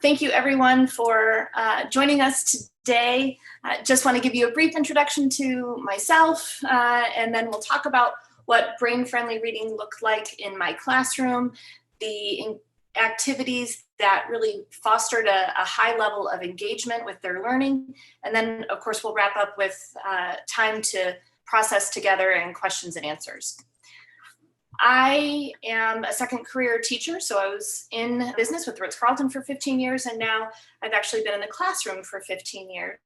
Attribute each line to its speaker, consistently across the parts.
Speaker 1: Thank you everyone for joining us today. Just want to give you a brief introduction to myself, and then we'll talk about what brain-friendly reading looked like in my classroom, the activities that really fostered a high level of engagement with their learning, and then of course we'll wrap up with time to process together and questions and answers. I am a second career teacher, so I was in business with Ritz-Carlton for 15 years, and now I've actually been in the classroom for 15 years.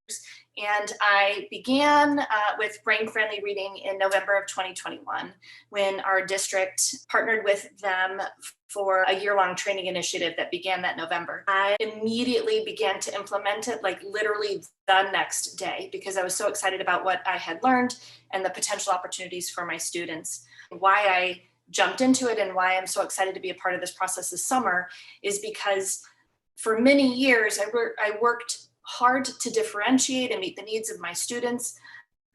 Speaker 1: And I began with brain-friendly reading in November of 2021, when our district partnered with them for a year-long training initiative that began that November. I immediately began to implement it, like literally the next day, because I was so excited about what I had learned and the potential opportunities for my students. Why I jumped into it and why I'm so excited to be a part of this process this summer is because for many years I worked hard to differentiate and meet the needs of my students,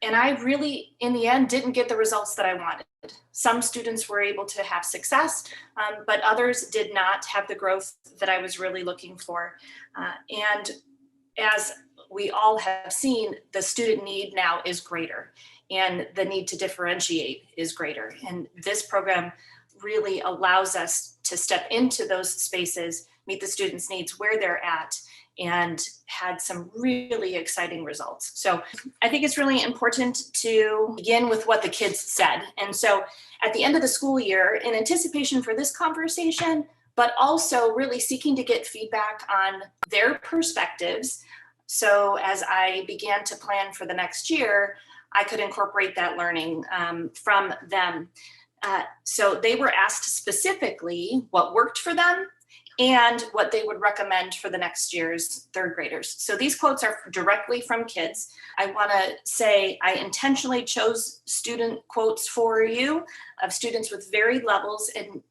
Speaker 1: and I really in the end didn't get the results that I wanted. Some students were able to have success, but others did not have the growth that I was really looking for. And as we all have seen, the student need now is greater, and the need to differentiate is greater. And this program really allows us to step into those spaces, meet the students' needs where they're at, and had some really exciting results. So I think it's really important to begin with what the kids said. And so at the end of the school year, in anticipation for this conversation, but also really seeking to get feedback on their perspectives, so as I began to plan for the next year, I could incorporate that learning from them. So they were asked specifically what worked for them and what they would recommend for the next year's third graders. So these quotes are directly from kids. I want to say I intentionally chose student quotes for you of students with varied levels in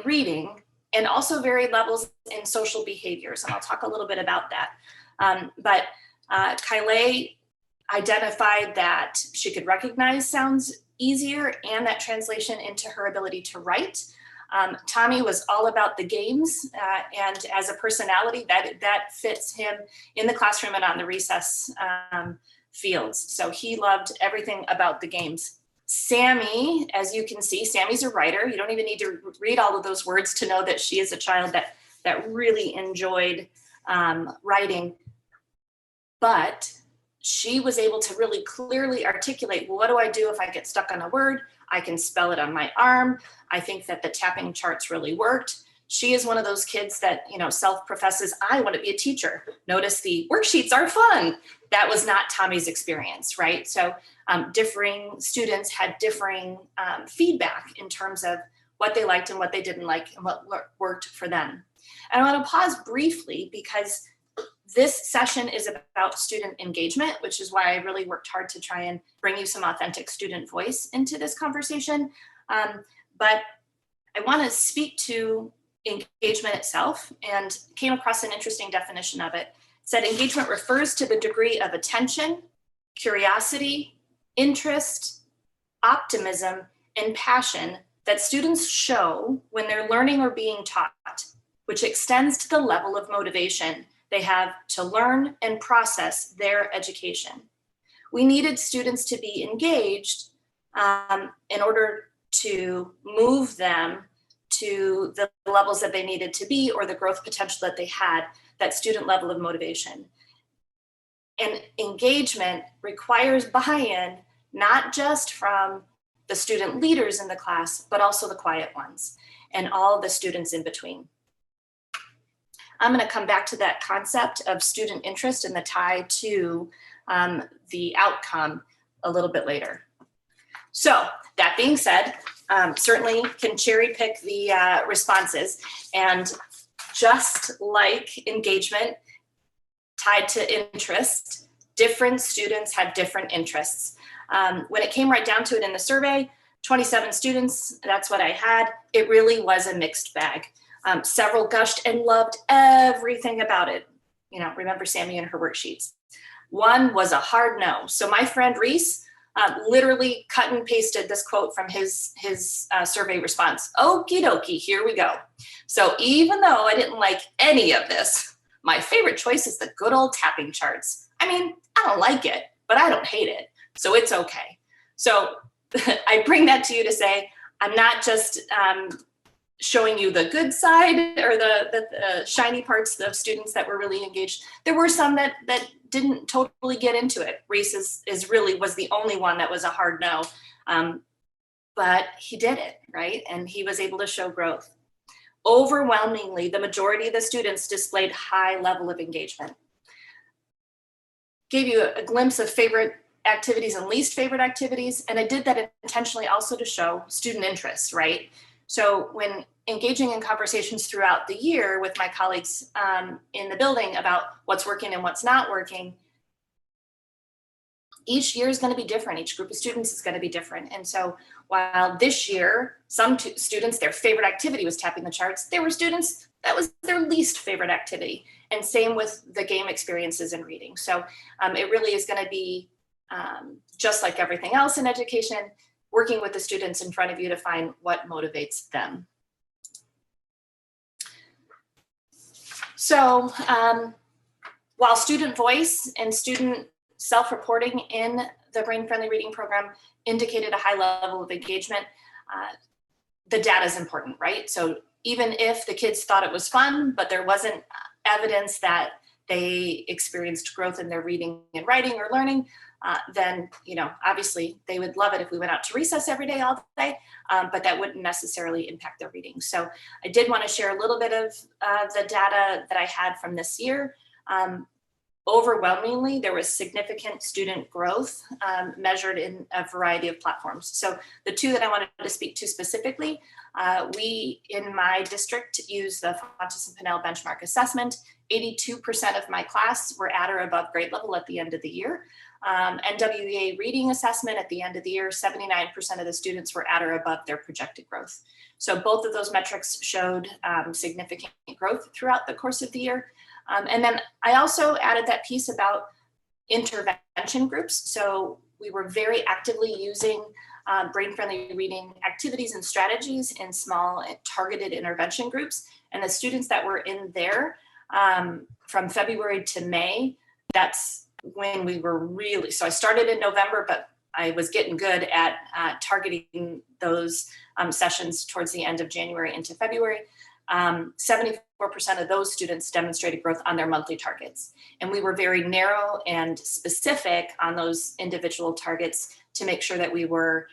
Speaker 1: reading and also varied levels in social behaviors. And I'll talk a little bit about that. But Kylie identified that she could recognize sounds easier and that translation into her ability to write. Tommy was all about the games, and as a personality that fits him in the classroom and on the recess fields. So he loved everything about the games. Sammy, as you can see, Sammy's a writer. You don't even need to read all of those words to know that she is a child that really enjoyed writing. But she was able to really clearly articulate, well, what do I do if I get stuck on a word? I can spell it on my arm. I think that the tapping charts really worked. She is one of those kids that, self-professes, I want to be a teacher. Notice the worksheets are fun. That was not Tommy's experience, right? So differing students had differing feedback in terms of what they liked and what they didn't like and what worked for them. And I want to pause briefly because this session is about student engagement, which is why I really worked hard to try and bring you some authentic student voice into this conversation. But I want to speak to engagement itself and came across an interesting definition of it. It said engagement refers to the degree of attention, curiosity, interest, optimism, and passion that students show when they're learning or being taught, which extends to the level of motivation they have to learn and process their education. We needed students to be engaged in order to move them to the levels that they needed to be or the growth potential that they had, that student level of motivation. And engagement requires buy-in, not just from the student leaders in the class, but also the quiet ones and all the students in between. I'm going to come back to that concept of student interest and the tie to the outcome a little bit later. So that being said, certainly can cherry pick the responses, and just like engagement tied to interest, different students had different interests. When it came right down to it in the survey, 27 students, that's what I had. It really was a mixed bag. Several gushed and loved everything about it. Remember Sammy and her worksheets. One was a hard no. So my friend Reese literally cut and pasted this quote from his survey response. Okie dokie, here we go. So even though I didn't like any of this, my favorite choice is the good old tapping charts. I mean, I don't like it, but I don't hate it, so it's okay. So I bring that to you to say, I'm not just showing you the good side or the shiny parts of students that were really engaged. There were some that didn't totally get into it. Reese was the only one that was a hard no, but he did it, right? And he was able to show growth. Overwhelmingly, the majority of the students displayed high level of engagement. Gave you a glimpse of favorite activities and least favorite activities, and I did that intentionally also to show student interest, right? So when engaging in conversations throughout the year with my colleagues in the building about what's working and what's not working, each year is going to be different. Each group of students is going to be different. And so while this year, some students, their favorite activity was tapping the charts, there were students that was their least favorite activity. And same with the game experiences in reading. So it really is going to be just like everything else in education, working with the students in front of you to find what motivates them. So while student voice and student self-reporting in the Brain Friendly Reading program indicated a high level of engagement, the data is important, right? So even if the kids thought it was fun, but there wasn't evidence that they experienced growth in their reading and writing or learning, then, obviously they would love it if we went out to recess every day, all day, but that wouldn't necessarily impact their reading. So I did want to share a little bit of the data that I had from this year. Overwhelmingly, there was significant student growth measured in a variety of platforms. So the two that I wanted to speak to specifically, we in my district use the Fontes and Pinnell benchmark assessment. 82% of my class were at or above grade level at the end of the year. NWEA reading assessment at the end of the year, 79% of the students were at or above their projected growth. So both of those metrics showed significant growth throughout the course of the year. And then I also added that piece about intervention groups. So we were very actively using brain-friendly reading activities and strategies in small targeted intervention groups. And the students that were in there from February to May, that's when we were really, so I started in November, but I was getting good at targeting those sessions towards the end of January into February. 74% of those students demonstrated growth on their monthly targets. And we were very narrow and specific on those individual targets to make sure that we were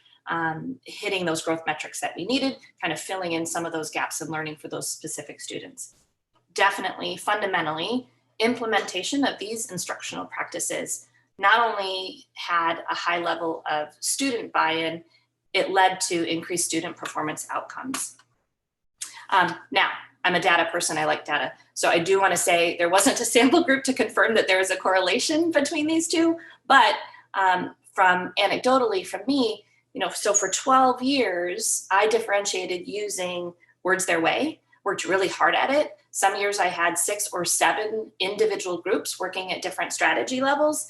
Speaker 1: hitting those growth metrics that we needed, kind of filling in some of those gaps in learning for those specific students. Definitely, fundamentally, implementation of these instructional practices not only had a high level of student buy-in, it led to increased student performance outcomes. Now, I'm a data person, I like data. So I do want to say there wasn't a sample group to confirm that there is a correlation between these two, but from anecdotally from me, so for 12 years, I differentiated using Words Their Way, worked really hard at it. Some years I had 6 or 7 individual groups working at different strategy levels.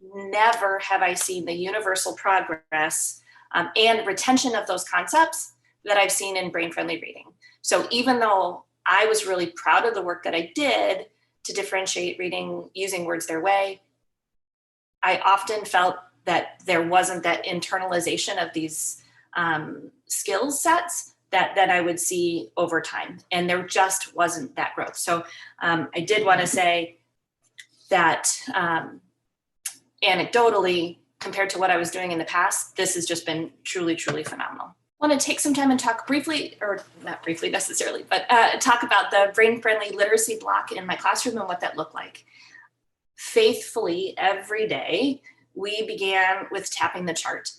Speaker 1: Never have I seen the universal progress and retention of those concepts that I've seen in brain-friendly reading. So even though I was really proud of the work that I did to differentiate reading using Words Their Way, I often felt that there wasn't that internalization of these skill sets that I would see over time. And there just wasn't that growth. So I did want to say that anecdotally, compared to what I was doing in the past, this has just been truly, truly phenomenal. I want to take some time and talk briefly, or not briefly necessarily, but talk about the brain-friendly literacy block in my classroom and what that looked like. Faithfully, every day, we began with tapping the chart.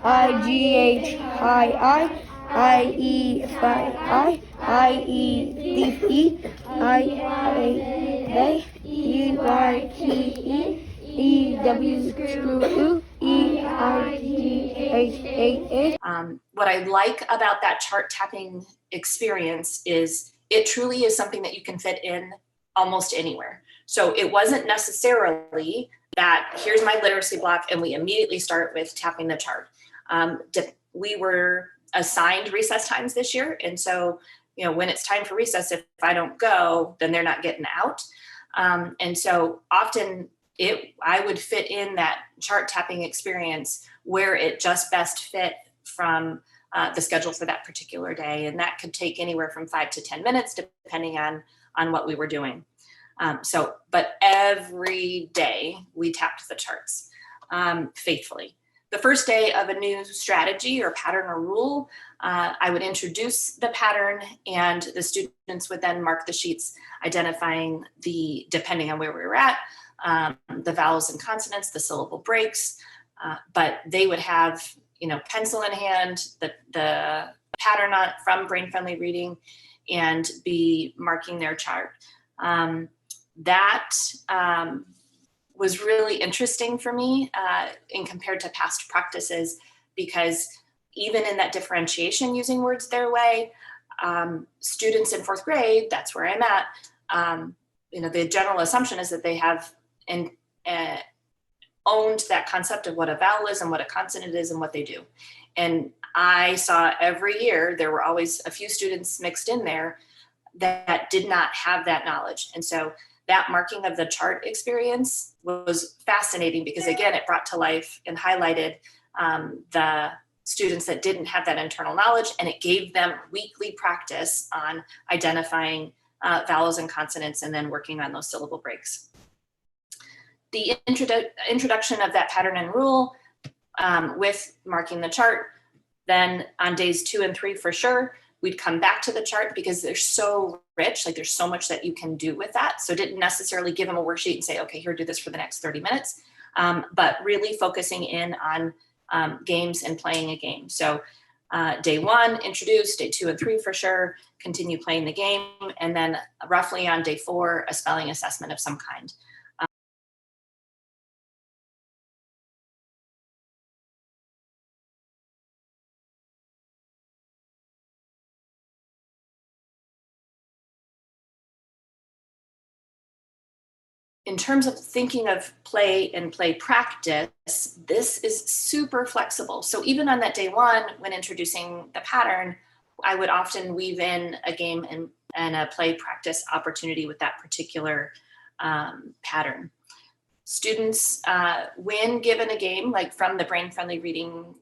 Speaker 2: IGH, I, IE, IE, I, UITE, EW,
Speaker 1: What I like about that chart tapping experience is it truly is something that you can fit in almost anywhere. So it wasn't necessarily that here's my literacy block and we immediately start with tapping the chart. We were assigned recess times this year. And so, when it's time for recess, if I don't go, then they're not getting out. And so often I would fit in that chart tapping experience where it just best fit from the schedule for that particular day. And that could take anywhere from 5 to 10 minutes, depending on what we were doing. But every day we tapped the charts faithfully. The first day of a new strategy or pattern or rule, I would introduce the pattern, and the students would then mark the sheets identifying depending on where we were at, the vowels and consonants, the syllable breaks, but they would have, pencil in hand, the pattern from Brain Friendly Reading, and be marking their chart. That was really interesting for me in compared to past practices, because even in that differentiation, using words their way, students in 4th grade, that's where I'm at, the general assumption is that they have owned that concept of what a vowel is and what a consonant is and what they do. And I saw every year there were always a few students mixed in there that did not have that knowledge. And so that marking of the chart experience was fascinating, because again, it brought to life and highlighted the students that didn't have that internal knowledge, and it gave them weekly practice on identifying vowels and consonants and then working on those syllable breaks. The introduction of that pattern and rule with marking the chart, then on days 2 and 3 for sure, we'd come back to the chart because they're so rich, like there's so much that you can do with that. So didn't necessarily give them a worksheet and say, okay, here, do this for the next 30 minutes, but really focusing in on games and playing a game. So day 1, introduce, day 2 and 3 for sure, continue playing the game, and then roughly on day 4, a spelling assessment of some kind. In terms of thinking of play and play practice, this is super flexible. So even on that day 1, when introducing the pattern, I would often weave in a game and a play practice opportunity with that particular pattern. Students, when given a game, like from the Brain Friendly Reading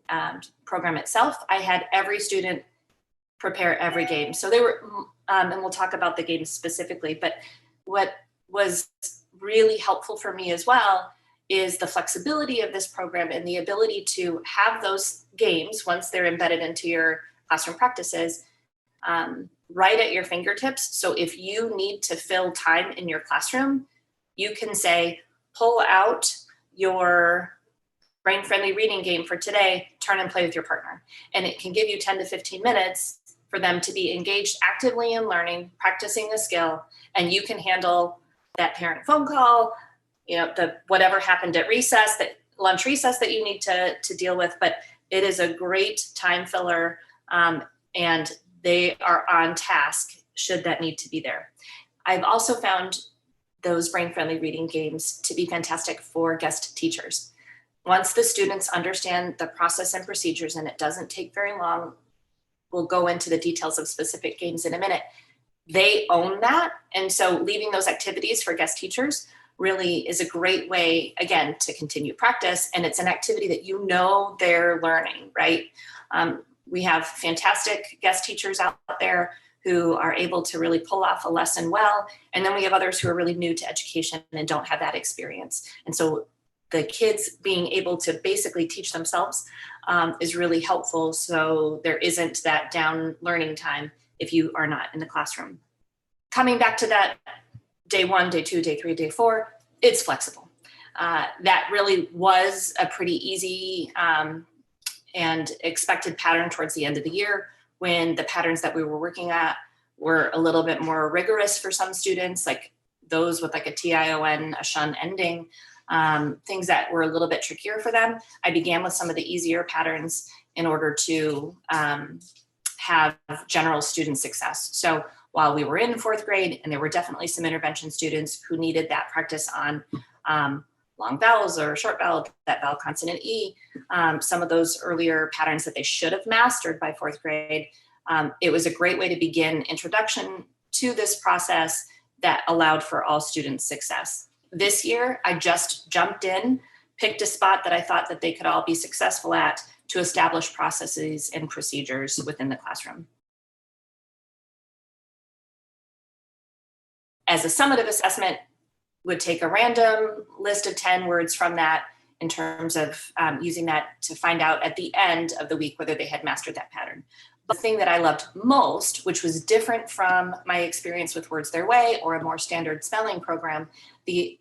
Speaker 1: program itself, I had every student prepare every game. So they were, and we'll talk about the games specifically, but what was really helpful for me as well is the flexibility of this program and the ability to have those games, once they're embedded into your classroom practices, right at your fingertips. So if you need to fill time in your classroom, you can say, pull out your Brain Friendly Reading game for today, turn and play with your partner. And it can give you 10 to 15 minutes for them to be engaged actively in learning, practicing the skill, and you can handle that parent phone call, the whatever happened at recess, that lunch recess that you need to deal with. But it is a great time filler, and they are on task should that need to be there. I've also found those Brain Friendly Reading games to be fantastic for guest teachers. Once the students understand the process and procedures, and it doesn't take very long, we'll go into the details of specific games in a minute, they own that. And so leaving those activities for guest teachers really is a great way, again, to continue practice. And it's an activity that they're learning, right? We have fantastic guest teachers out there who are able to really pull off a lesson well. And then we have others who are really new to education and don't have that experience. And so the kids being able to basically teach themselves is really helpful. So there isn't that down learning time if you are not in the classroom. Coming back to that day 1, day 2, day 3, day 4, it's flexible. That really was a pretty easy and expected pattern towards the end of the year, when the patterns that we were working at were a little bit more rigorous for some students, like those with like a TION, a shun ending, things that were a little bit trickier for them. I began with some of the easier patterns in order to have general student success. So while we were in 4th grade, and there were definitely some intervention students who needed that practice on long vowels or short vowel, that vowel consonant E, some of those earlier patterns that they should have mastered by 4th grade, it was a great way to begin introduction to this process that allowed for all students' success. This year, I just jumped in, picked a spot that I thought that they could all be successful at to establish processes and procedures within the classroom. As a summative assessment, would take a random list of 10 words from that in terms of using that to find out at the end of the week whether they had mastered that pattern. But the thing that I loved most, which was different from my experience with Words Their Way or a more standard spelling program, the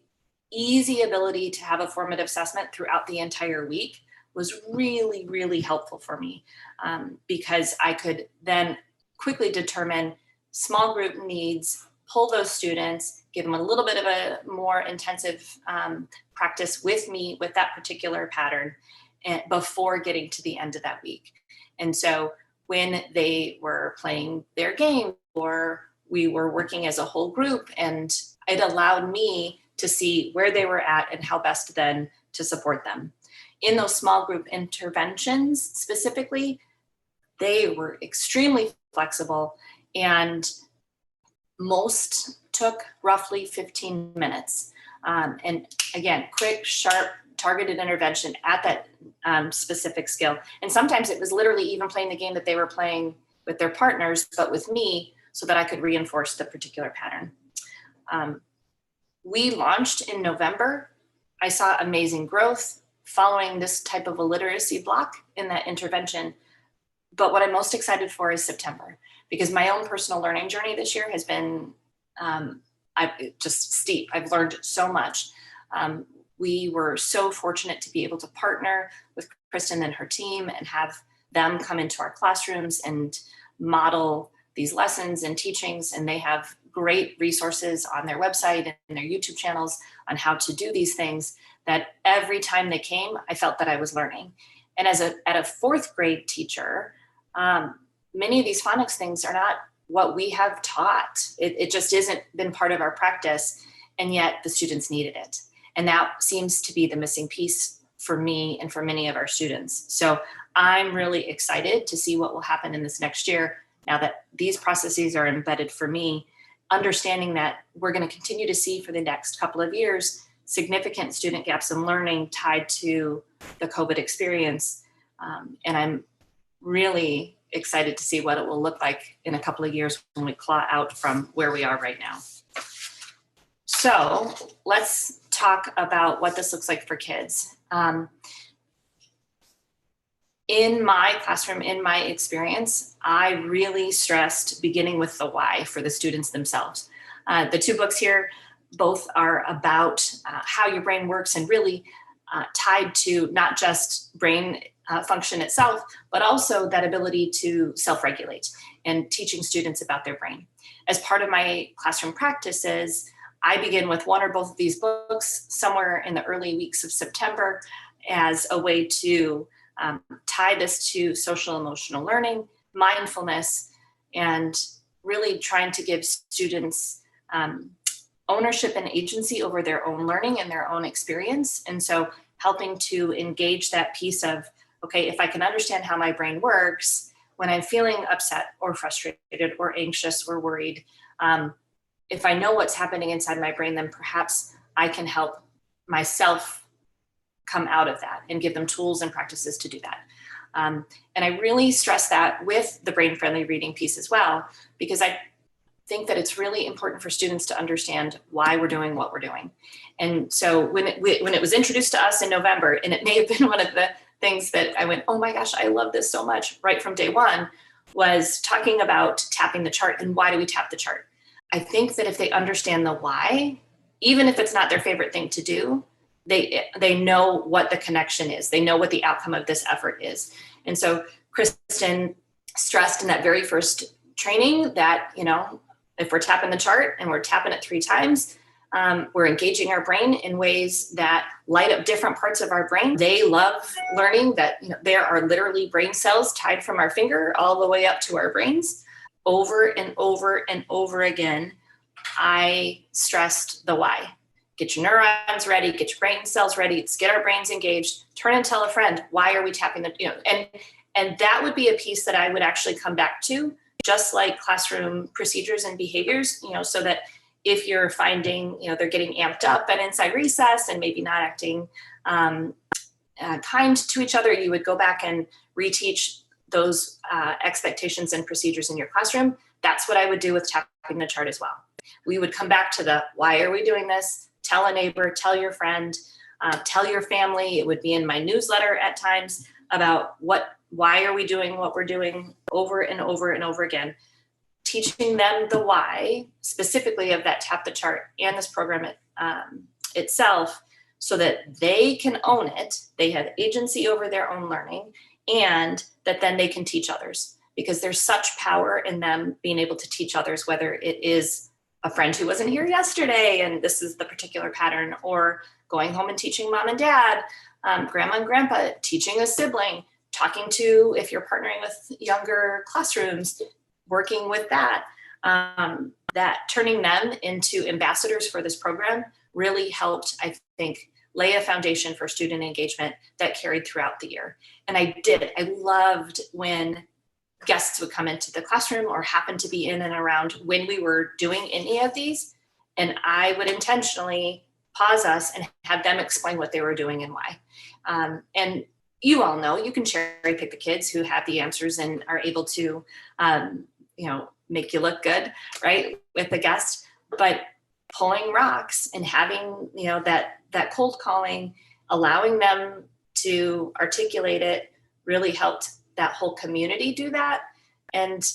Speaker 1: easy ability to have a formative assessment throughout the entire week was really, really helpful for me because I could then quickly determine small group needs, pull those students, give them a little bit of a more intensive practice with me with that particular pattern before getting to the end of that week. And so when they were playing their game or we were working as a whole group, and it allowed me to see where they were at and how best then to support them. In those small group interventions specifically, they were extremely flexible, and most took roughly 15 minutes. And again, quick, sharp, targeted intervention at that specific skill. And sometimes it was literally even playing the game that they were playing with their partners, but with me, so that I could reinforce the particular pattern. We launched in November. I saw amazing growth following this type of a literacy block in that intervention. But what I'm most excited for is September, because my own personal learning journey this year has been just steep. I've learned so much. We were so fortunate to be able to partner with Kristen and her team and have them come into our classrooms and model these lessons and teachings. And they have great resources on their website and their YouTube channels on how to do these things, that every time they came, I felt that I was learning. And at a fourth grade teacher, many of these phonics things are not what we have taught. It just isn't been part of our practice, and yet the students needed it. And that seems to be the missing piece for me and for many of our students. So I'm really excited to see what will happen in this next year now that these processes are embedded for me, understanding that we're going to continue to see for the next couple of years significant student gaps in learning tied to the COVID experience. And I'm really excited to see what it will look like in a couple of years when we claw out from where we are right now. So let's talk about what this looks like for kids. In my classroom, in my experience, I really stressed beginning with the why for the students themselves. The two books here both are about how your brain works and really tied to not just brain function itself, but also that ability to self-regulate and teaching students about their brain. As part of my classroom practices, I begin with one or both of these books somewhere in the early weeks of September as a way to tie this to social emotional learning, mindfulness, and really trying to give students ownership and agency over their own learning and their own experience. And so helping to engage that piece of, okay, if I can understand how my brain works, when I'm feeling upset or frustrated or anxious or worried, if I know what's happening inside my brain, then perhaps I can help myself come out of that and give them tools and practices to do that. And I really stress that with the brain-friendly reading piece as well, because I think that it's really important for students to understand why we're doing what we're doing. And so when it was introduced to us in November, and it may have been one of the things that I went, oh my gosh, I love this so much right from day one, was talking about tapping the chart and why do we tap the chart? I think that if they understand the why, even if it's not their favorite thing to do, they know what the connection is. They know what the outcome of this effort is. And so Kristen stressed in that very first training that, if we're tapping the chart and we're tapping it 3 times, we're engaging our brain in ways that light up different parts of our brain. They love learning that there are literally brain cells tied from our finger all the way up to our brains. Over and over and over again, I stressed the why. Get your neurons ready, get your brain cells ready, let's get our brains engaged, turn and tell a friend, why are we tapping and that would be a piece that I would actually come back to, just like classroom procedures and behaviors, so that if you're finding, they're getting amped up at inside recess and maybe not acting kind to each other, you would go back and reteach those expectations and procedures in your classroom. That's what I would do with tapping the chart as well. We would come back to the, why are we doing this? Tell a neighbor, tell your friend, tell your family. It would be in my newsletter at times about why are we doing what we're doing over and over and over again. Teaching them the why, specifically of that Tap the Chart and this program itself, so that they can own it, they have agency over their own learning, and that then they can teach others. Because there's such power in them being able to teach others, whether it is a friend who wasn't here yesterday and this is the particular pattern, or going home and teaching mom and dad, grandma and grandpa, teaching a sibling, talking to, if you're partnering with younger classrooms, working with that, that turning them into ambassadors for this program really helped, I think, lay a foundation for student engagement that carried throughout the year. And I loved when guests would come into the classroom or happen to be in and around when we were doing any of these. And I would intentionally pause us and have them explain what they were doing and why. And you all know, you can cherry pick the kids who have the answers and are able to, make you look good, right, with the guest. But pulling rocks and having, that cold calling, allowing them to articulate it really helped that whole community do that, and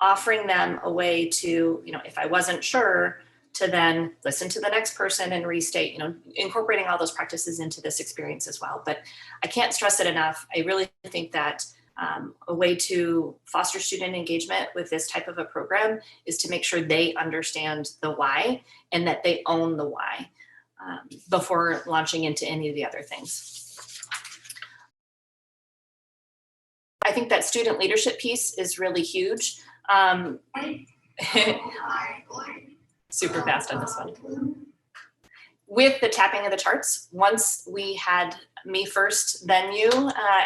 Speaker 1: offering them a way to, if I wasn't sure, to then listen to the next person and restate, incorporating all those practices into this experience as well. But I can't stress it enough. I really think that a way to foster student engagement with this type of a program is to make sure they understand the why and that they own the why before launching into any of the other things. I think that student leadership piece is really huge. Super fast on this one. With the tapping of the charts, once we had me first, then you,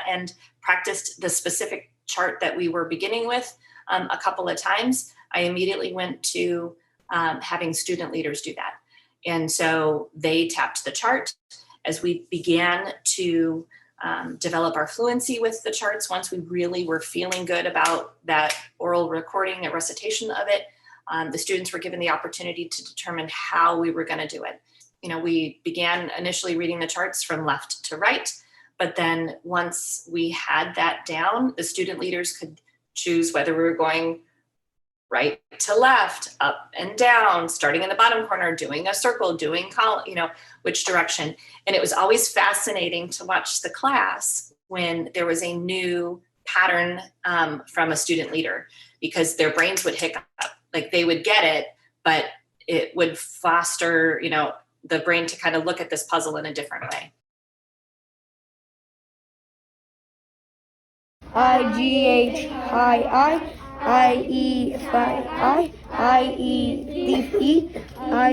Speaker 1: and practiced the specific chart that we were beginning with a couple of times, I immediately went to having student leaders do that. And so they tapped the chart as we began to develop our fluency with the charts. Once we really were feeling good about that oral recording and recitation of it, the students were given the opportunity to determine how we were going to do it. We began initially reading the charts from left to right, but then once we had that down, the student leaders could choose whether we were going right to left, up and down, starting in the bottom corner, doing a circle, doing column, which direction. And it was always fascinating to watch the class when there was a new pattern from a student leader, because their brains would hiccup. Like they would get it, but it would foster, the brain to kind of look at this puzzle in a different way.
Speaker 2: IGH high I E I E I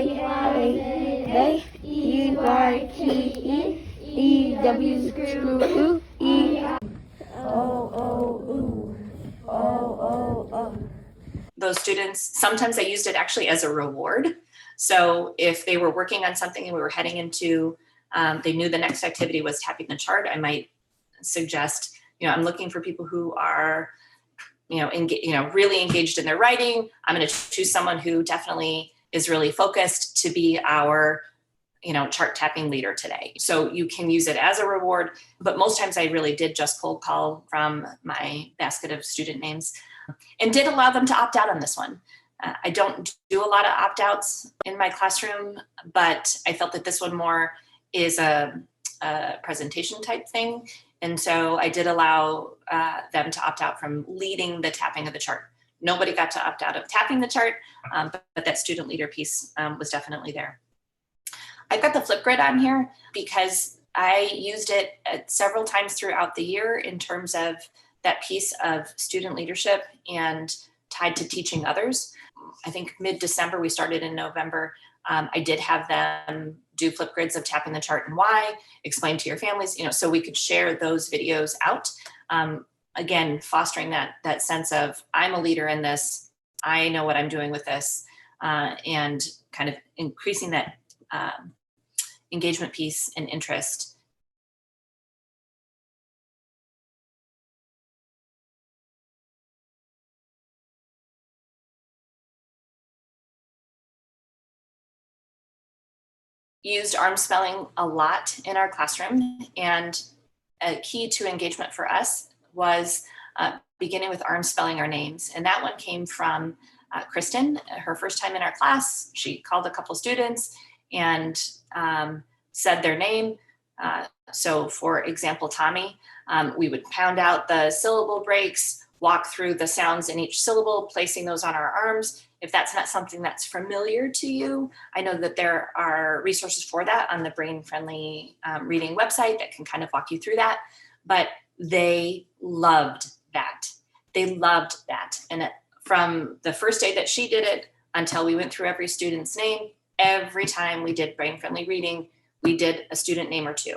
Speaker 2: U R T E W screw E O.
Speaker 1: Those students, sometimes I used it actually as a reward. So if they were working on something and we were heading into, they knew the next activity was tapping the chart, I might suggest, I'm looking for people who are, really engaged in their writing. I'm going to choose someone who definitely is really focused to be our, chart tapping leader today. So you can use it as a reward, but most times I really did just cold call from my basket of student names, and did allow them to opt out on this one. I don't do a lot of opt-outs in my classroom, but I felt that this one more is a presentation type thing. And so I did allow them to opt out from leading the tapping of the chart. Nobody got to opt out of tapping the chart, but that student leader piece was definitely there. I've got the Flipgrid on here because I used it several times throughout the year in terms of that piece of student leadership and tied to teaching others. I think mid-December, we started in November. I did have them do Flipgrids of tapping the chart and why, explain to your families, so we could share those videos out. Again, fostering that sense of, I'm a leader in this. I know what I'm doing with this. and kind of increasing that engagement piece and interest. Used arm spelling a lot in our classroom, and a key to engagement for us was beginning with arm spelling our names. And that one came from Kristen, her first time in our class. She called a couple students and said their name. So for example, Tommy, we would pound out the syllable breaks, walk through the sounds in each syllable, placing those on our arms. If that's not something that's familiar to you, I know that there are resources for that on the Brain Friendly Reading website that can kind of walk you through that. But they loved that. They loved that. And from the first day that she did it until we went through every student's name, every time we did Brain Friendly Reading, we did a student name or two.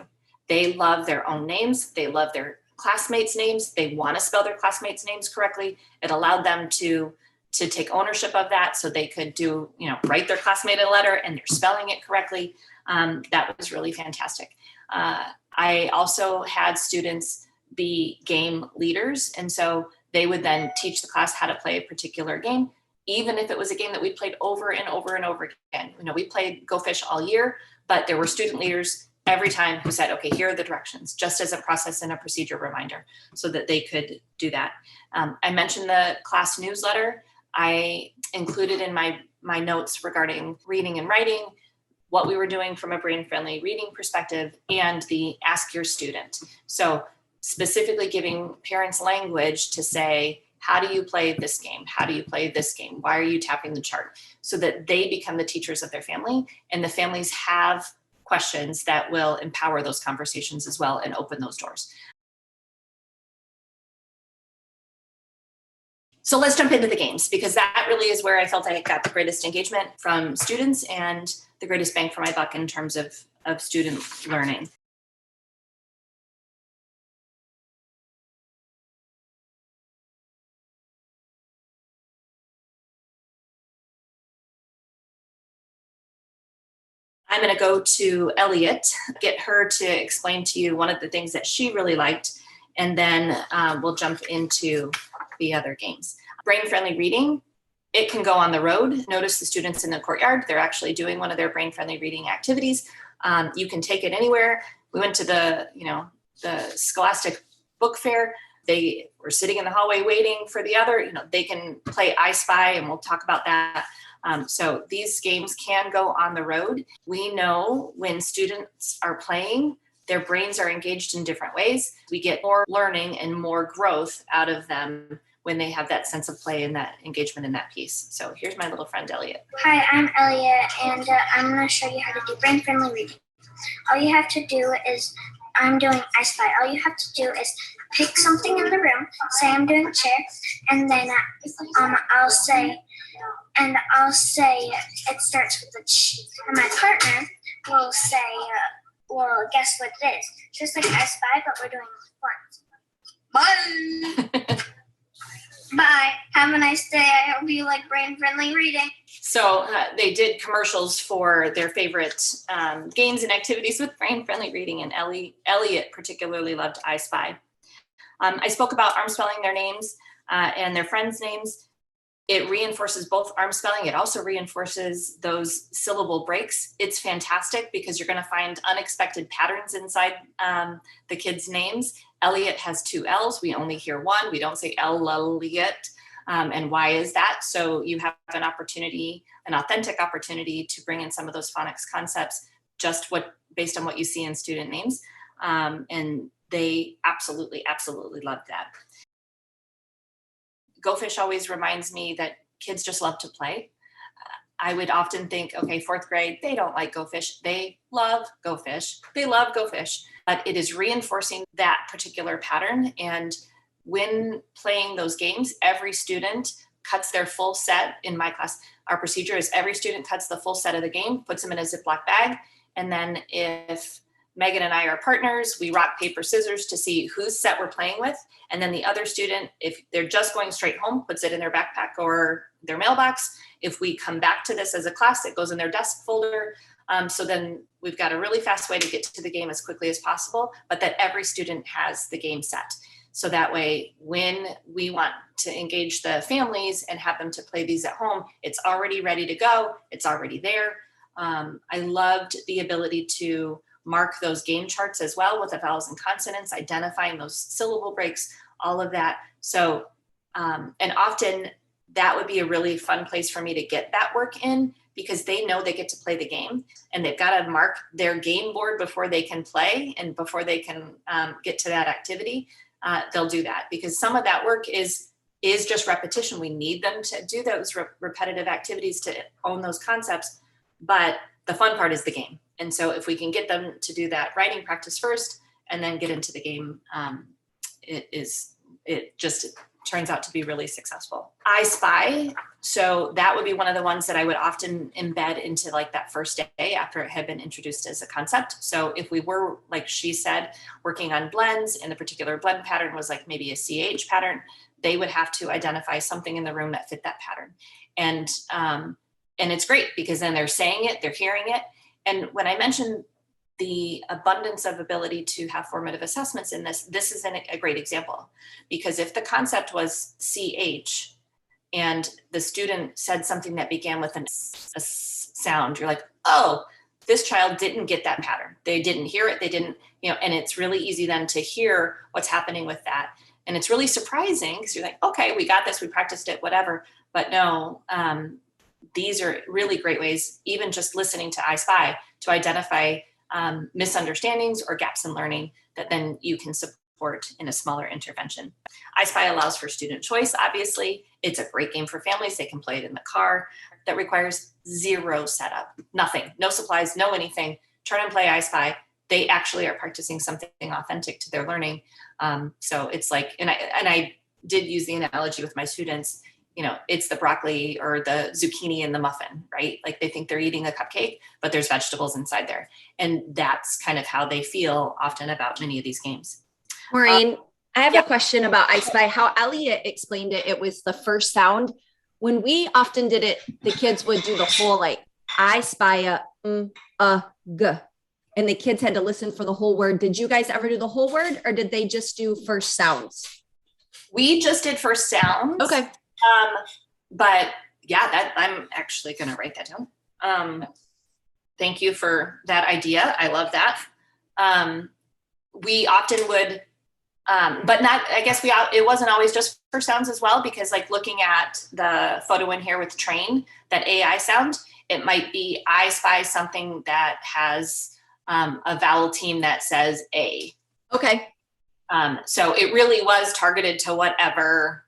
Speaker 1: They love their own names. They love their classmates' names. They want to spell their classmates' names correctly. It allowed them to take ownership of that, so they could do, write their classmate a letter and they're spelling it correctly. That was really fantastic. I also had students be game leaders, and so they would then teach the class how to play a particular game, even if it was a game that we played over and over and over again. We played Go Fish all year, but there were student leaders every time who said, okay, here are the directions, just as a process and a procedure reminder, so that they could do that. I mentioned the class newsletter. I included in my notes regarding reading and writing, what we were doing from a brain-friendly reading perspective, and the Ask Your Student. So specifically giving parents language to say, how do you play this game? How do you play this game? Why are you tapping the chart? So that they become the teachers of their family, and the families have questions that will empower those conversations as well and open those doors. So let's jump into the games, because that really is where I felt I got the greatest engagement from students and the greatest bang for my buck in terms of student learning. I'm going to go to Elliot, get her to explain to you one of the things that she really liked, and then we'll jump into the other games. Brain-friendly reading, it can go on the road. Notice the students in the courtyard, they're actually doing one of their brain-friendly reading activities. You can take it anywhere. We went to the Scholastic Book Fair. They were sitting in the hallway waiting for the other, they can play I Spy, and we'll talk about that. So these games can go on the road. We know when students are playing, their brains are engaged in different ways. We get more learning and more growth out of them when they have that sense of play and that engagement in that piece. So here's my little friend, Elliot.
Speaker 2: Hi, I'm Elliot, and I'm going to show you how to do brain-friendly reading. All you have to do is, I'm doing I Spy. All you have to do is pick something in the room, say I'm doing chair, and then I'll say it starts with a ch. And my partner will say, well, guess what it is. Just like I Spy, but we're doing fun. Bye. Bye. Have a nice day. I hope you like brain-friendly reading.
Speaker 1: So they did commercials for their favorite games and activities with brain-friendly reading, and Elliot particularly loved I Spy. I spoke about arm spelling their names and their friends' names. It reinforces both arm spelling. It also reinforces those syllable breaks. It's fantastic because you're going to find unexpected patterns inside the kids' names. Elliot has 2 L's. We only hear one. We don't say Elliot. And why is that? So you have an opportunity, an authentic opportunity to bring in some of those phonics concepts based on what you see in student names. And they absolutely, absolutely love that. Go Fish always reminds me that kids just love to play. I would often think, okay, 4th grade, they don't like Go Fish. They love Go Fish. They love Go Fish. But it is reinforcing that particular pattern. And when playing those games, every student cuts their full set. In my class, our procedure is every student cuts the full set of the game, puts them in a Ziploc bag. And then if Megan and I are partners. We rock, paper, scissors to see whose set we're playing with. And then the other student, if they're just going straight home, puts it in their backpack or their mailbox. If we come back to this as a class, it goes in their desk folder. So then we've got a really fast way to get to the game as quickly as possible, but that every student has the game set. So that way, when we want to engage the families and have them to play these at home, it's already ready to go. It's already there. I loved the ability to mark those game charts as well with the vowels and consonants, identifying those syllable breaks, all of that. So, and often that would be a really fun place for me to get that work in, because they know they get to play the game and they've got to mark their game board before they can play and before they can get to that activity. They'll do that, because some of that work is just repetition. We need them to do those repetitive activities to own those concepts, but the fun part is the game. And so if we can get them to do that writing practice first and then get into the game, it just turns out to be really successful. I Spy. So that would be one of the ones that I would often embed into like that first day after it had been introduced as a concept. So if we were, like she said, working on blends, and the particular blend pattern was like maybe a CH pattern, they would have to identify something in the room that fit that pattern. And it's great because then they're saying it, they're hearing it. And when I mentioned the abundance of ability to have formative assessments in this is a great example, because if the concept was CH and the student said something that began with a sound, you're like, oh, this child didn't get that pattern. They didn't hear it. They didn't, and it's really easy then to hear what's happening with that. And it's really surprising because you're like, okay, we got this, we practiced it, whatever. But no, these are really great ways, even just listening to I Spy, to identify misunderstandings or gaps in learning that then you can support in a smaller intervention. I Spy allows for student choice, obviously. It's a great game for families. They can play it in the car. That requires zero setup, nothing, no supplies, no anything. Turn and play I Spy. They actually are practicing something authentic to their learning. So it's like, and I did use the analogy with my students, it's the broccoli or the zucchini in the muffin, right? Like they think they're eating a cupcake, but there's vegetables inside there. And that's kind of how they feel often about many of these games.
Speaker 3: Maureen, I have a question about I Spy. How Elliot explained it, it was the first sound. When we often did it, the kids would do the whole like I spy a g, and the kids had to listen for the whole word. Did you guys ever do the whole word, or did they just do first sounds?
Speaker 1: We just did first sounds.
Speaker 3: Okay.
Speaker 1: But yeah, that I'm actually going to write that down. Thank you for that idea. I love that. We often would, but not, I guess it wasn't always just for sounds as well, because like looking at the photo in here with train, that AI sound, it might be I Spy something that has a vowel team that says A.
Speaker 3: Okay.
Speaker 1: So it really was targeted to whatever,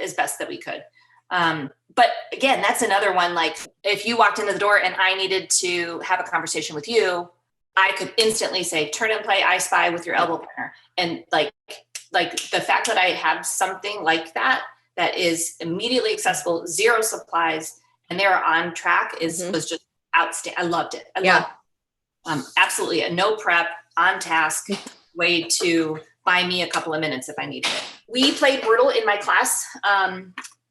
Speaker 1: as best that we could. But again, that's another one, like if you walked into the door and I needed to have a conversation with you, I could instantly say, turn and play I Spy with your elbow partner. And like the fact that I have something like that is immediately accessible, zero supplies, and they're on track was just outstanding. I loved it. Absolutely a no prep, on task way to buy me a couple of minutes if I needed it. We played Wordle in my class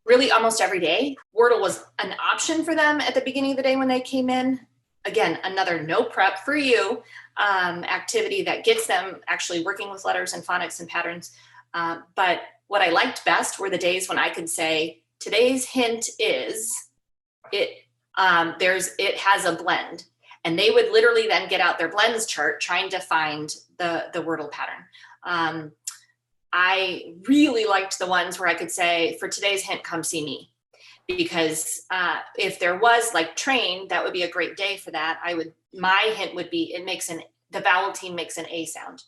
Speaker 1: really almost every day. Wordle was an option for them at the beginning of the day when they came in. Again, another no prep for you activity that gets them actually working with letters and phonics and patterns. But what I liked best were the days when I could say, today's hint is it has a blend. And they would literally then get out their blends chart trying to find the Wordle pattern. I really liked the ones where I could say, for today's hint, come see me. Because if there was like train, that would be a great day for that. My hint would be, the vowel team makes an A sound.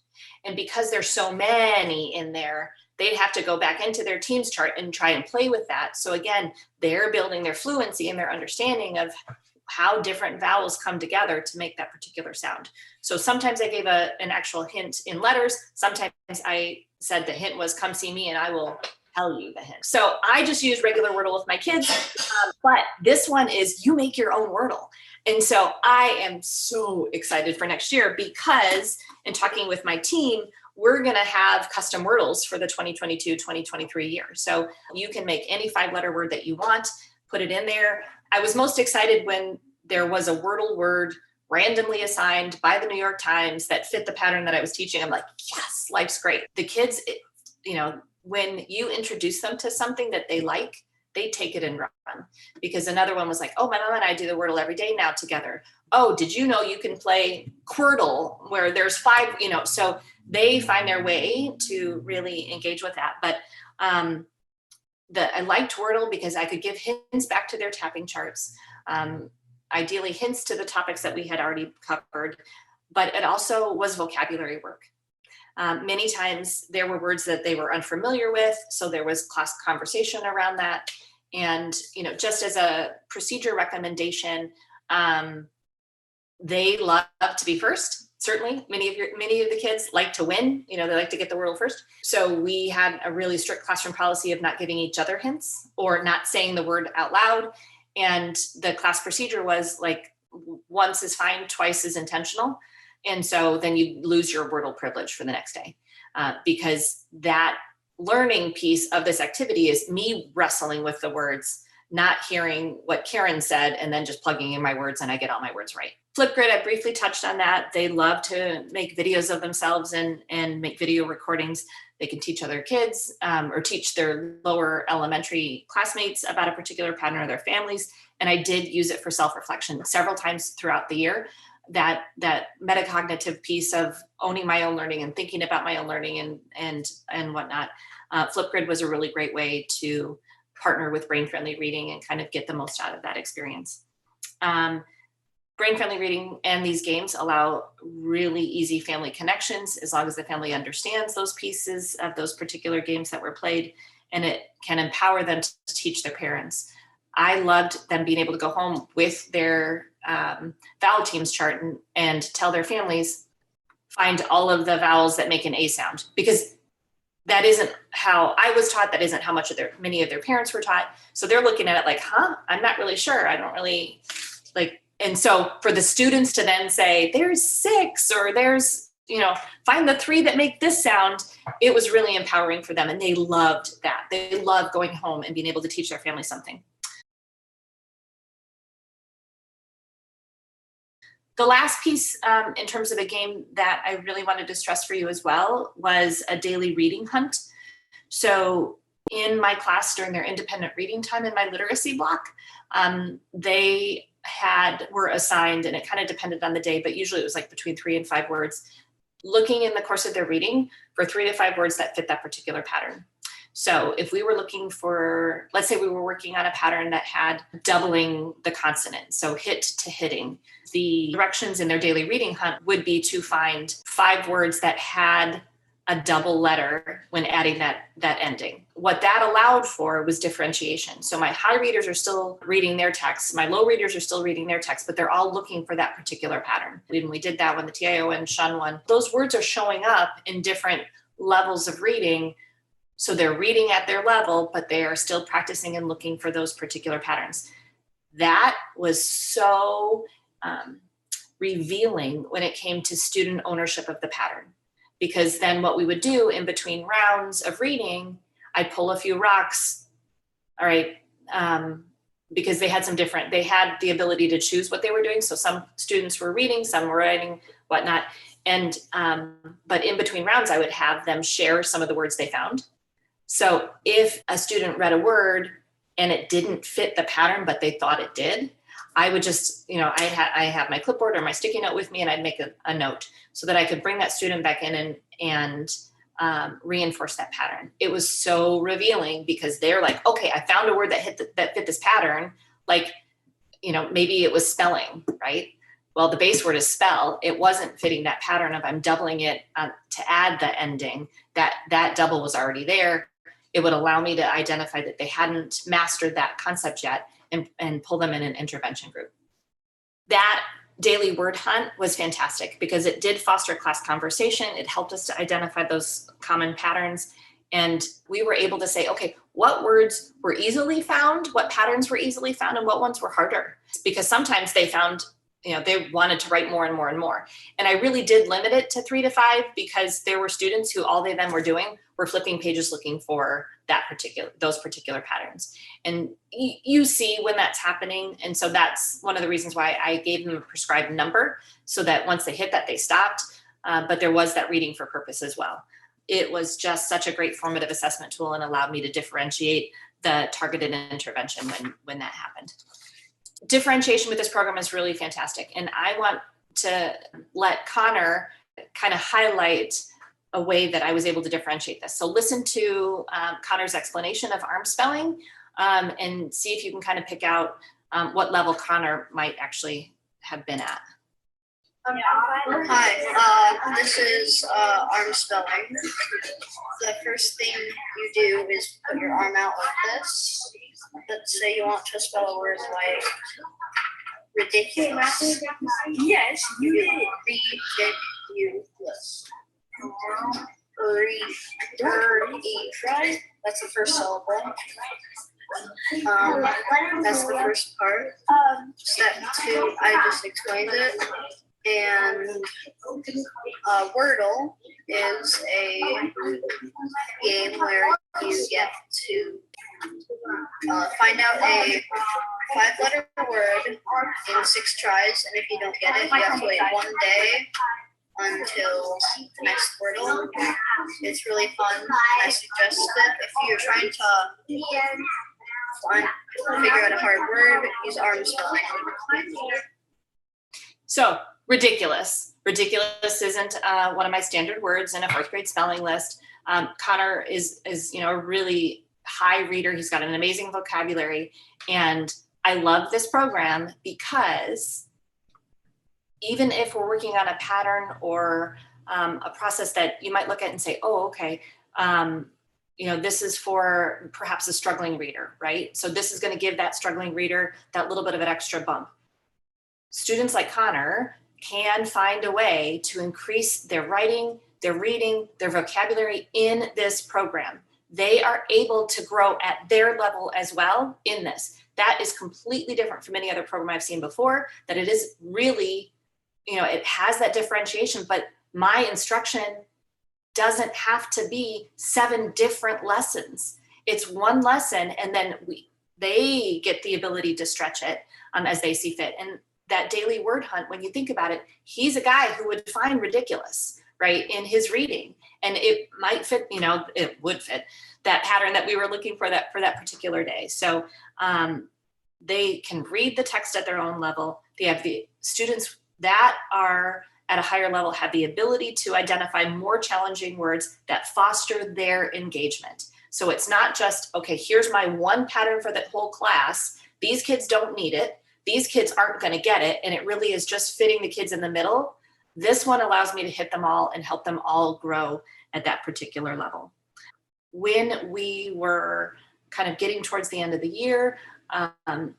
Speaker 1: And because there's so many in there, they'd have to go back into their team's chart and try and play with that. So again, they're building their fluency and their understanding of how different vowels come together to make that particular sound. So sometimes I gave an actual hint in letters. Sometimes I said the hint was come see me and I will tell you the hint. So I just use regular Wordle with my kids, but this one is you make your own Wordle. And so I am so excited for next year because in talking with my team, we're going to have custom Wordles for the 2022-2023 year. So you can make any 5-letter word that you want, put it in there. I was most excited when there was a Wordle word randomly assigned by the New York Times that fit the pattern that I was teaching. I'm like, yes, life's great. The kids, when you introduce them to something that they like, they take it and run. Because another one was like, oh, my mom and I do the Wordle every day now together. Oh, did you know you can play Quirtle where there's 5, so they find their way to really engage with that. But I liked Wordle because I could give hints back to their tapping charts. Ideally hints to the topics that we had already covered, but it also was vocabulary work. Many times there were words that they were unfamiliar with, so there was class conversation around that. And, just as a procedure recommendation, they love to be first. Certainly, many of the kids like to win. They like to get the Wordle first. So we had a really strict classroom policy of not giving each other hints or not saying the word out loud. And the class procedure was like, once is fine, twice is intentional. And so then you lose your Wordle privilege for the next day, because that learning piece of this activity is me wrestling with the words, not hearing what Karen said, and then just plugging in my words and I get all my words right. Flipgrid, I briefly touched on that. They love to make videos of themselves and make video recordings. They can teach other kids or teach their lower elementary classmates about a particular pattern or their families. And I did use it for self-reflection several times throughout the year. That metacognitive piece of owning my own learning and thinking about my own learning and whatnot. Flipgrid was a really great way to partner with brain-friendly reading and kind of get the most out of that experience. Brain-friendly reading and these games allow really easy family connections as long as the family understands those pieces of those particular games that were played, and it can empower them to teach their parents. I loved them being able to go home with their vowel teams chart and tell their families, find all of the vowels that make an A sound, because that isn't how I was taught. That isn't how many of their parents were taught. So they're looking at it like, I'm not really sure. I don't really like. And so for the students to then say, there's 6 or there's, find the 3 that make this sound, it was really empowering for them. And they loved that. They loved going home and being able to teach their family something. The last piece in terms of a game that I really wanted to stress for you as well was a daily reading hunt. So in my class during their independent reading time in my literacy block, they were assigned, and it kind of depended on the day, but usually it was like between 3 and 5 words, looking in the course of their reading for 3 to 5 words that fit that particular pattern. So if we were looking for, let's say we were working on a pattern that had doubling the consonant, so hit to hitting, the directions in their daily reading hunt would be to find 5 words that had a double letter when adding that ending. What that allowed for was differentiation. So my high readers are still reading their text, my low readers are still reading their text, but they're all looking for that particular pattern. When we did that, when the TIO and Shun one, those words are showing up in different levels of reading. So they're reading at their level, but they are still practicing and looking for those particular patterns. That was so revealing when it came to student ownership of the pattern. Because then what we would do in between rounds of reading, I'd pull a few rocks, all right, because they had the ability to choose what they were doing. So some students were reading, some were writing, whatnot. And, but in between rounds, I would have them share some of the words they found. So if a student read a word and it didn't fit the pattern, but they thought it did, I would just, I have my clipboard or my sticky note with me, and I'd make a note so that I could bring that student back in and reinforce that pattern. It was so revealing because they're like, okay, I found a word that fit this pattern. Like, maybe it was spelling, right? Well, the base word is spell. It wasn't fitting that pattern of I'm doubling it to add the ending. That double was already there. It would allow me to identify that they hadn't mastered that concept yet and pull them in an intervention group. That daily word hunt was fantastic because it did foster class conversation. It helped us to identify those common patterns. And we were able to say, okay, what words were easily found, what patterns were easily found, and what ones were harder? Because sometimes they found, they wanted to write more and more and more. And I really did limit it to 3 to 5 because there were students who all they then were doing were flipping pages looking for those particular patterns. And you see when that's happening. And so that's one of the reasons why I gave them a prescribed number so that once they hit that, they stopped. But there was that reading for purpose as well. It was just such a great formative assessment tool and allowed me to differentiate the targeted intervention when that happened. Differentiation with this program is really fantastic. And I want to let Connor kind of highlight a way that I was able to differentiate this. So listen to Connor's explanation of arm spelling and see if you can kind of pick out what level Connor might actually have been at.
Speaker 4: Hi, this is arm spelling. The first thing you do is put your arm out like this. Let's say you want to spell a word like ridiculous. Yes, you did. Ridiculous. Right? That's the first syllable. That's the first part. Step 2, I just explained it. And Wordle is a game where you get to find out a 5-letter word in 6 tries, and if you don't get it, you have to wait 1 day until the next Wordle. It's really fun. I suggest it if you're trying to figure out a hard word, use arm spelling.
Speaker 1: So ridiculous. Ridiculous isn't one of my standard words in a 4th grade spelling list. Connor is a really high reader. He's got an amazing vocabulary. And I love this program because even if we're working on a pattern or a process that you might look at and say, oh, okay, this is for perhaps a struggling reader, right? So this is going to give that struggling reader that little bit of an extra bump. Students like Connor can find a way to increase their writing, their reading, their vocabulary in this program. They are able to grow at their level as well in this. That is completely different from any other program I've seen before, that it is really, it has that differentiation, but my instruction doesn't have to be 7 different lessons. It's one lesson, and then they get the ability to stretch it as they see fit. And that daily word hunt, when you think about it, he's a guy who would find ridiculous, right, in his reading. And it might fit, it would fit that pattern that we were looking for that particular day. So they can read the text at their own level. They have the students that are at a higher level have the ability to identify more challenging words that foster their engagement. So it's not just, okay, here's my one pattern for the whole class. These kids don't need it. These kids aren't going to get it. And it really is just fitting the kids in the middle. This one allows me to hit them all and help them all grow at that particular level. When we were kind of getting towards the end of the year,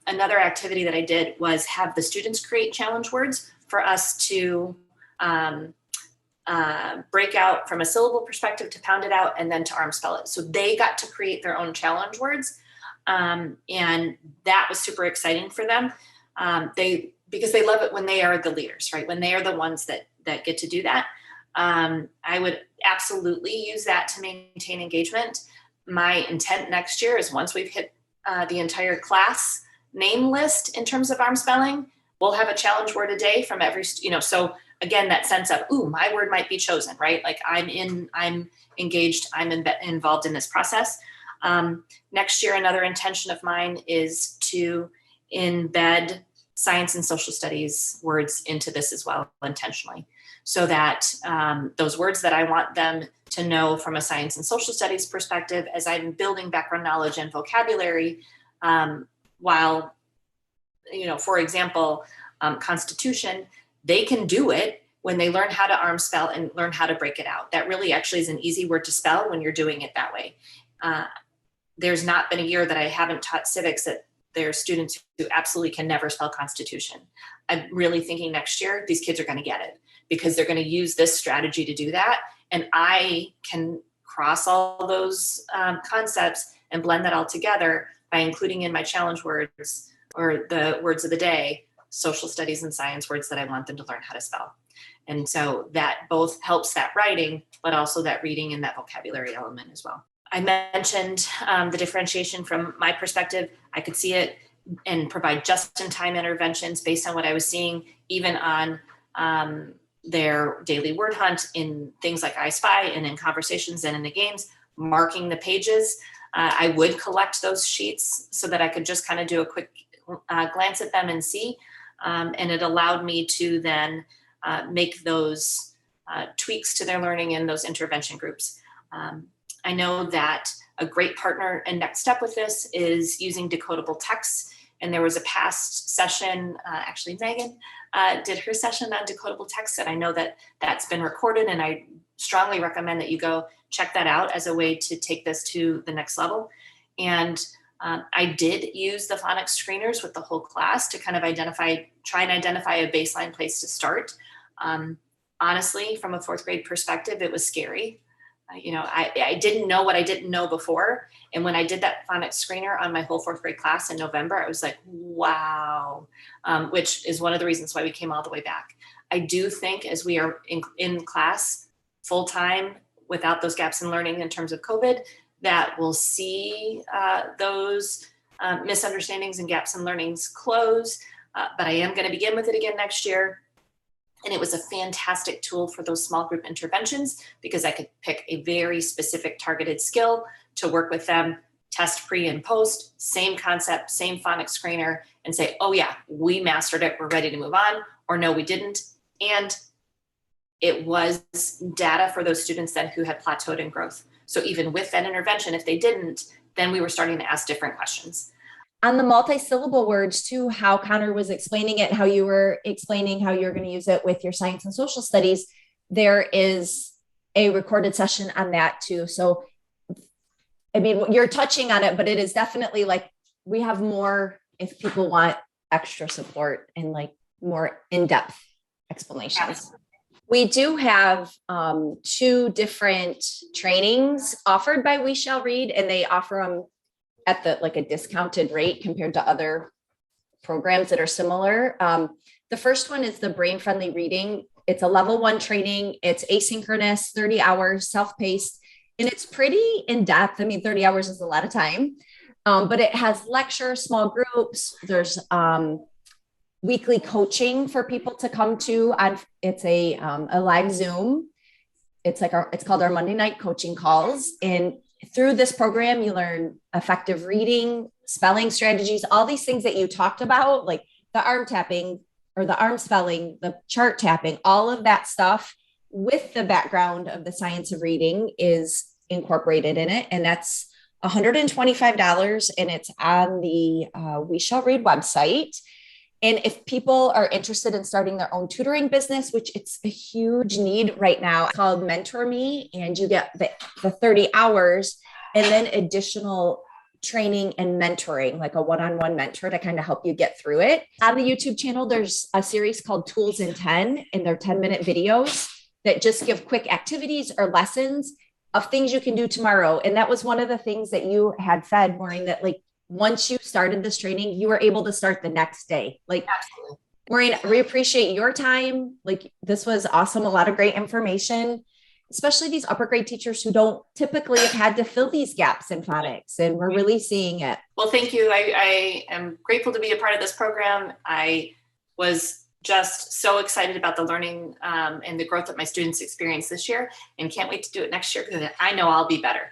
Speaker 1: another activity that I did was have the students create challenge words for us to break out from a syllable perspective, to pound it out, and then to arm spell it. So they got to create their own challenge words. And that was super exciting for them. Because they love it when they are the leaders, right? When they are the ones that get to do that. I would absolutely use that to maintain engagement. My intent next year is once we've hit the entire class name list in terms of arm spelling, we'll have a challenge word a day from every, so again, that sense of, ooh, my word might be chosen, right? Like I'm engaged, I'm involved in this process. Next year, another intention of mine is to embed science and social studies words into this as well intentionally, so that those words that I want them to know from a science and social studies perspective, as I'm building background knowledge and vocabulary, while, for example, Constitution, they can do it when they learn how to arm spell and learn how to break it out. That really actually is an easy word to spell when you're doing it that way. There's not been a year that I haven't taught civics that there are students who absolutely can never spell Constitution. I'm really thinking next year, these kids are going to get it because they're going to use this strategy to do that. And I can cross all those concepts and blend that all together by including in my challenge words or the words of the day, social studies and science words that I want them to learn how to spell. And so that both helps that writing, but also that reading and that vocabulary element as well. I mentioned the differentiation from my perspective. I could see it and provide just-in-time interventions based on what I was seeing, even on their daily word hunt in things like I Spy and in conversations and in the games, marking the pages. I would collect those sheets so that I could just kind of do a quick glance at them and see. And it allowed me to then make those tweaks to their learning in those intervention groups. I know that a great partner and next step with this is using decodable texts. And there was a past session, actually Megan did her session on decodable texts, and I know that that's been recorded, and I strongly recommend that you go check that out as a way to take this to the next level. And I did use the phonics screeners with the whole class to kind of try and identify a baseline place to start. Honestly, from a fourth grade perspective, it was scary. I didn't know what I didn't know before. And when I did that phonics screener on my whole fourth grade class in November, I was like, wow, which is one of the reasons why we came all the way back. I do think as we are in class full time without those gaps in learning in terms of COVID, that we'll see those misunderstandings and gaps in learnings close. But I am going to begin with it again next year. And it was a fantastic tool for those small group interventions because I could pick a very specific targeted skill to work with them, test pre and post, same concept, same phonics screener, and say, oh yeah, we mastered it, we're ready to move on, or no, we didn't. And it was data for those students then who had plateaued in growth. So even with that intervention, if they didn't, then we were starting to ask different questions.
Speaker 3: On the multi-syllable words too, how Connor was explaining it, how you were explaining how you're going to use it with your science and social studies, there is a recorded session on that too. So, I mean, you're touching on it, but it is definitely like we have more if people want extra support and like more in-depth explanations. We do have 2 different trainings offered by We Shall Read, and they offer them at a discounted rate compared to other programs that are similar. The first one is the brain friendly reading. It's a level 1 training. It's asynchronous, 30 hours, self-paced, and it's pretty in depth. I mean, 30 hours is a lot of time, but it has lectures, small groups. There's weekly coaching for people to come to. It's a live Zoom. It's called our Monday night coaching calls. And through this program, you learn effective reading, spelling strategies, all these things that you talked about, like the arm tapping or the arm spelling, the chart tapping, all of that stuff with the background of the science of reading is incorporated in it. And that's $125. And it's on the We Shall Read website. And if people are interested in starting their own tutoring business, which it's a huge need right now, it's called Mentor Me, and you get the 30 hours and then additional training and mentoring, like a one-on-one mentor to kind of help you get through it. On the YouTube channel, there's a series called Tools in 10, and they're 10-minute videos that just give quick activities or lessons of things you can do tomorrow. And that was one of the things that you had said, Maureen, that like, once you started this training, you were able to start the next day. Like, absolutely. Maureen, we appreciate your time. Like, this was awesome. A lot of great information, especially these upper grade teachers who don't typically have had to fill these gaps in phonics, and we're really seeing it.
Speaker 1: Well, thank you. I am grateful to be a part of this program. I was just so excited about the learning and the growth that my students experienced this year, and can't wait to do it next year because I know I'll be better.